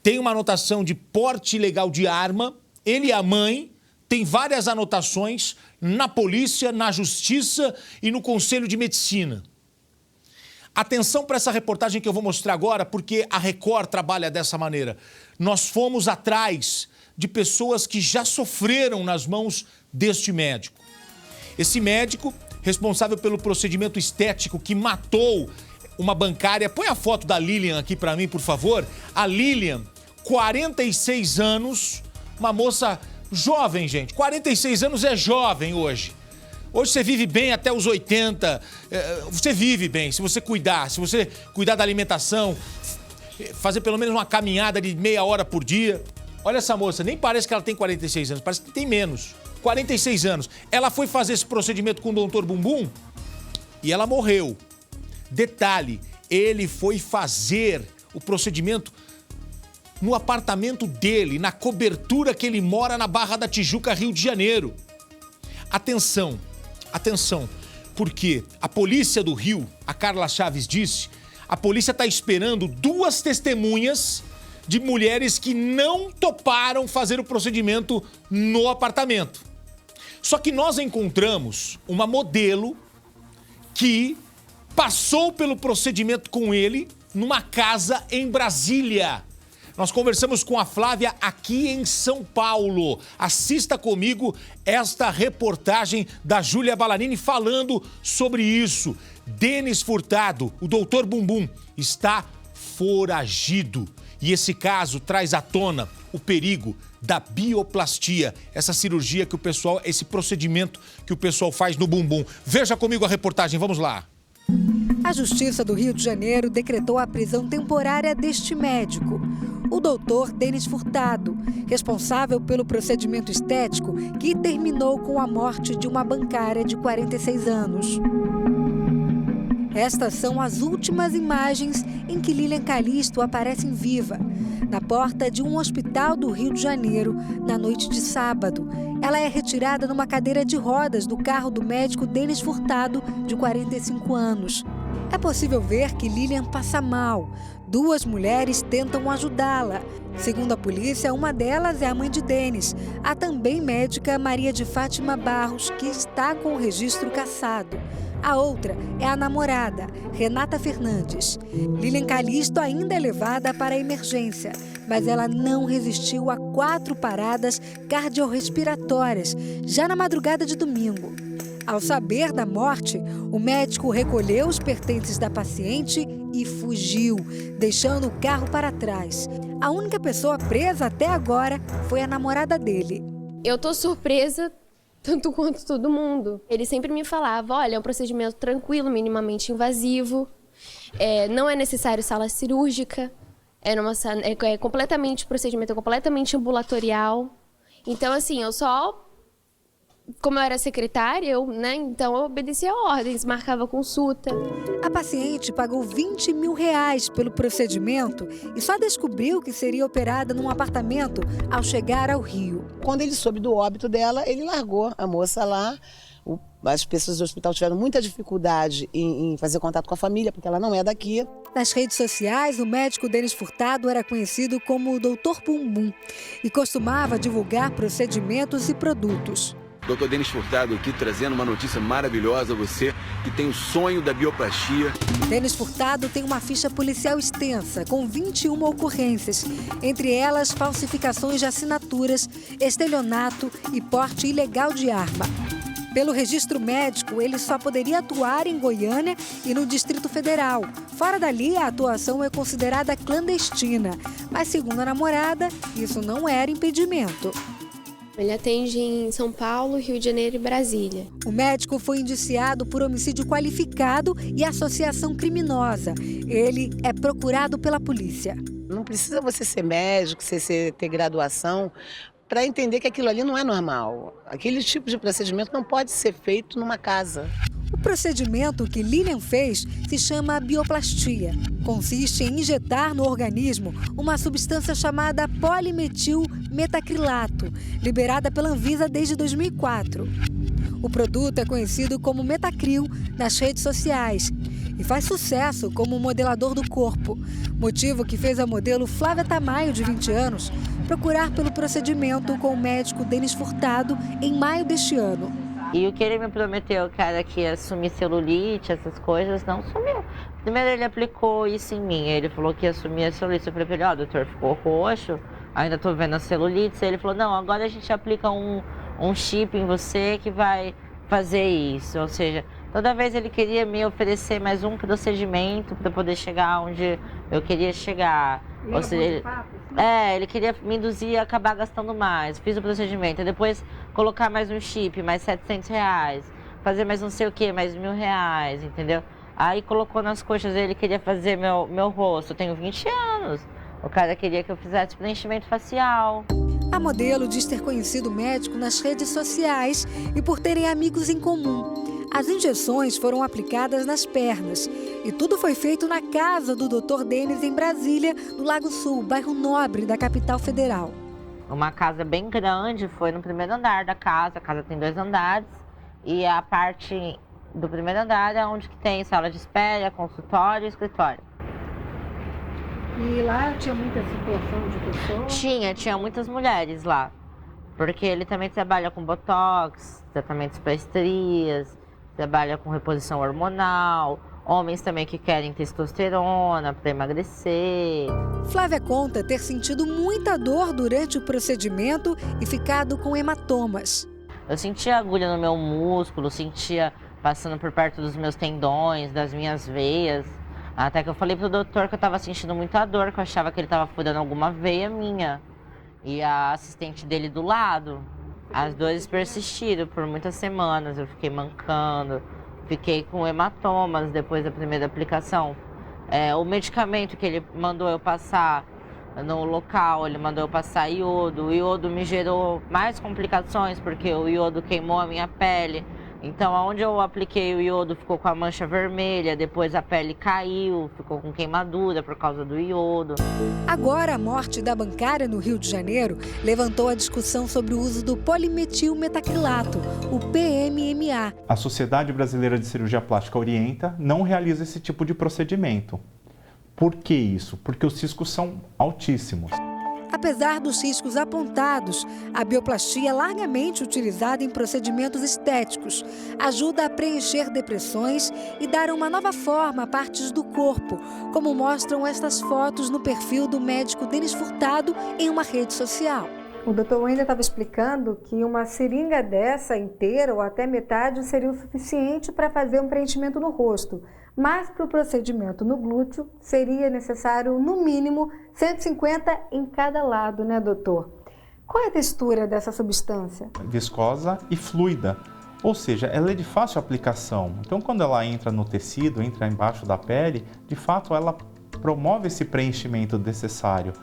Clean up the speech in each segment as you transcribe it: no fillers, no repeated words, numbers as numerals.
tem uma anotação de porte ilegal de arma, ele e a mãe têm várias anotações na polícia, na justiça e no Conselho de Medicina. Atenção para essa reportagem que eu vou mostrar agora, porque a Record trabalha dessa maneira. Nós fomos atrás de pessoas que já sofreram nas mãos deste médico. Esse médico, responsável pelo procedimento estético que matou uma bancária... Põe a foto da Lilian aqui para mim, por favor. A Lilian, 46 anos, uma moça jovem, gente. 46 anos é jovem hoje. Hoje você vive bem até os 80, você vive bem, se você cuidar da alimentação, fazer pelo menos uma caminhada de meia hora por dia. Olha essa moça, nem parece que ela tem 46 anos, parece que tem menos. 46 anos. Ela foi fazer esse procedimento com o Dr. Bumbum e ela morreu. Detalhe, ele foi fazer o procedimento no apartamento dele, na cobertura que ele mora na Barra da Tijuca, Rio de Janeiro. Atenção, porque a polícia do Rio, a Carla Chaves disse, a polícia está esperando 2 testemunhas de mulheres que não toparam fazer o procedimento no apartamento. Só que nós encontramos uma modelo que passou pelo procedimento com ele numa casa em Brasília. Nós conversamos com a Flávia aqui em São Paulo. Assista comigo esta reportagem da Júlia Balanini falando sobre isso. Denis Furtado, o Dr. Bumbum, está foragido. E esse caso traz à tona o perigo da bioplastia, essa cirurgia que o pessoal, esse procedimento que o pessoal faz no bumbum. Veja comigo a reportagem, vamos lá. A Justiça do Rio de Janeiro decretou a prisão temporária deste médico, o doutor Denis Furtado, responsável pelo procedimento estético que terminou com a morte de uma bancária de 46 anos. Estas são as últimas imagens em que Lilian Calisto aparece em viva, na porta de um hospital do Rio de Janeiro, na noite de sábado. Ela é retirada numa cadeira de rodas do carro do médico Denis Furtado, de 45 anos. É possível ver que Lilian passa mal. 2 mulheres tentam ajudá-la. Segundo a polícia, uma delas é a mãe de Denis, a também médica Maria de Fátima Barros, que está com o registro cassado. A outra é a namorada, Renata Fernandes. Lilian Calisto ainda é levada para a emergência, mas ela não resistiu a 4 paradas cardiorrespiratórias, já na madrugada de domingo. Ao saber da morte, o médico recolheu os pertences da paciente e fugiu, deixando o carro para trás. A única pessoa presa até agora foi a namorada dele. Eu tô surpresa tanto quanto todo mundo. Ele sempre me falava, olha, é um procedimento tranquilo, minimamente invasivo, não é necessário sala cirúrgica, o procedimento é completamente ambulatorial. Então, assim, como eu era secretária, então eu obedecia ordens, marcava consulta. A paciente pagou R$20 mil pelo procedimento e só descobriu que seria operada num apartamento ao chegar ao Rio. Quando ele soube do óbito dela, ele largou a moça lá. As pessoas do hospital tiveram muita dificuldade em fazer contato com a família, porque ela não é daqui. Nas redes sociais, o médico Denis Furtado era conhecido como o Dr. Bumbum e costumava divulgar procedimentos e produtos. Dr. Denis Furtado aqui trazendo uma notícia maravilhosa a você que tem o sonho da bioplastia. Denis Furtado tem uma ficha policial extensa, com 21 ocorrências, entre elas falsificações de assinaturas, estelionato e porte ilegal de arma. Pelo registro médico, ele só poderia atuar em Goiânia e no Distrito Federal. Fora dali, a atuação é considerada clandestina, mas segundo a namorada, isso não era impedimento. Ele atende em São Paulo, Rio de Janeiro e Brasília. O médico foi indiciado por homicídio qualificado e associação criminosa. Ele é procurado pela polícia. Não precisa você ser médico, ter graduação, para entender que aquilo ali não é normal. Aquele tipo de procedimento não pode ser feito numa casa. O procedimento que Lilian fez se chama bioplastia. Consiste em injetar no organismo uma substância chamada polimetilmetacrilato, liberada pela Anvisa desde 2004. O produto é conhecido como Metacril nas redes sociais e faz sucesso como modelador do corpo. Motivo que fez a modelo Flávia Tamayo, de 20 anos, procurar pelo procedimento com o médico Denis Furtado em maio deste ano. E o que ele me prometeu, que era que ia sumir celulite, essas coisas, não sumiu. Primeiro ele aplicou isso em mim, ele falou que ia sumir a celulite. Eu falei pra ele, doutor, ficou roxo, ainda tô vendo a celulite. Ele falou, não, agora a gente aplica um chip em você que vai fazer isso. Ou seja, toda vez ele queria me oferecer mais um procedimento para poder chegar onde eu queria chegar. Ou seja, ele queria me induzir a acabar gastando mais. Fiz o procedimento, depois colocar mais um chip, mais R$700, fazer mais não sei o que, mais R$1.000, entendeu? Aí colocou nas coxas, ele queria fazer meu rosto. Eu tenho 20 anos. O cara queria que eu fizesse preenchimento facial. A modelo diz ter conhecido o médico nas redes sociais e por terem amigos em comum. As injeções foram aplicadas nas pernas e tudo foi feito na casa do Dr. Denis, em Brasília, no Lago Sul, bairro nobre da capital federal. Uma casa bem grande, foi no primeiro andar da casa. A casa tem 2 andares e a parte do primeiro andar é onde que tem sala de espera, consultório e escritório. E lá tinha muita circulação de pessoas? Tinha muitas mulheres lá, porque ele também trabalha com botox, tratamentos para estrias, trabalha com reposição hormonal, homens também que querem testosterona para emagrecer. Flávia conta ter sentido muita dor durante o procedimento e ficado com hematomas. Eu sentia agulha no meu músculo, sentia passando por perto dos meus tendões, das minhas veias. Até que eu falei pro doutor que eu tava sentindo muita dor, que eu achava que ele tava furando alguma veia minha. E a assistente dele do lado. As dores persistiram por muitas semanas, eu fiquei mancando, fiquei com hematomas depois da primeira aplicação. O medicamento que ele mandou eu passar no local, ele mandou eu passar iodo. O iodo me gerou mais complicações, porque o iodo queimou a minha pele. Então, onde eu apliquei o iodo ficou com a mancha vermelha, depois a pele caiu, ficou com queimadura por causa do iodo. Agora, a morte da bancária no Rio de Janeiro levantou a discussão sobre o uso do polimetilmetacrilato, o PMMA. A Sociedade Brasileira de Cirurgia Plástica orienta, não realiza esse tipo de procedimento. Por que isso? Porque os riscos são altíssimos. Apesar dos riscos apontados, a bioplastia é largamente utilizada em procedimentos estéticos. Ajuda a preencher depressões e dar uma nova forma a partes do corpo, como mostram estas fotos no perfil do médico Denis Furtado em uma rede social. O doutor Wender estava explicando que uma seringa dessa inteira ou até metade seria o suficiente para fazer um preenchimento no rosto. Mas para o procedimento no glúteo seria necessário, no mínimo, 150 em cada lado, né, doutor? Qual é a textura dessa substância? Viscosa e fluida, ou seja, ela é de fácil aplicação. Então, quando ela entra no tecido, entra embaixo da pele, de fato ela promove esse preenchimento necessário.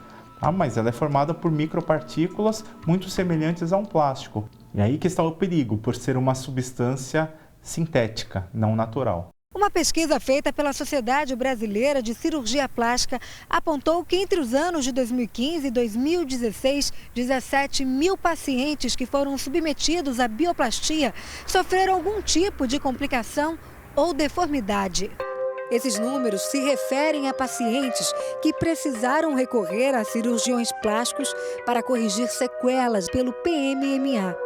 Mas ela é formada por micropartículas muito semelhantes a um plástico. E aí que está o perigo, por ser uma substância sintética, não natural. Uma pesquisa feita pela Sociedade Brasileira de Cirurgia Plástica apontou que entre os anos de 2015 e 2016, 17 mil pacientes que foram submetidos à bioplastia sofreram algum tipo de complicação ou deformidade. Esses números se referem a pacientes que precisaram recorrer a cirurgiões plásticos para corrigir sequelas pelo PMMA.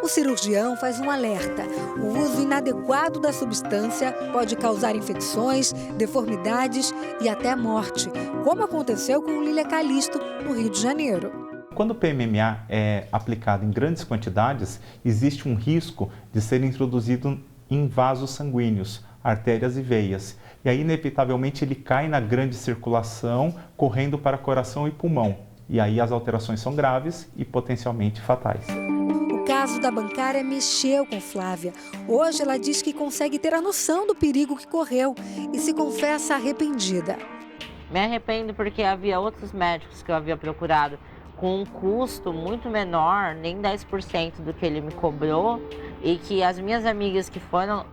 O cirurgião faz um alerta: o uso inadequado da substância pode causar infecções, deformidades e até morte, como aconteceu com Lília Calisto, no Rio de Janeiro. Quando o PMMA é aplicado em grandes quantidades, existe um risco de ser introduzido em vasos sanguíneos, artérias e veias. E aí, inevitavelmente, ele cai na grande circulação, correndo para coração e pulmão. E aí as alterações são graves e potencialmente fatais. O caso da bancária mexeu com Flávia. Hoje ela diz que consegue ter a noção do perigo que correu e se confessa arrependida. Me arrependo porque havia outros médicos que eu havia procurado com um custo muito menor, nem 10% do que ele me cobrou, e que as minhas amigas que foram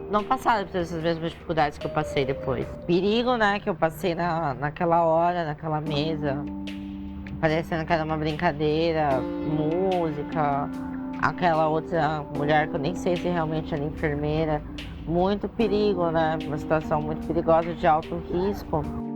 não passaram por essas mesmas dificuldades que eu passei depois. Perigo, né, que eu passei naquela hora, naquela mesa, parecendo que era uma brincadeira, música, aquela outra mulher que eu nem sei se realmente era enfermeira, muito perigo, né? Uma situação muito perigosa, de alto risco.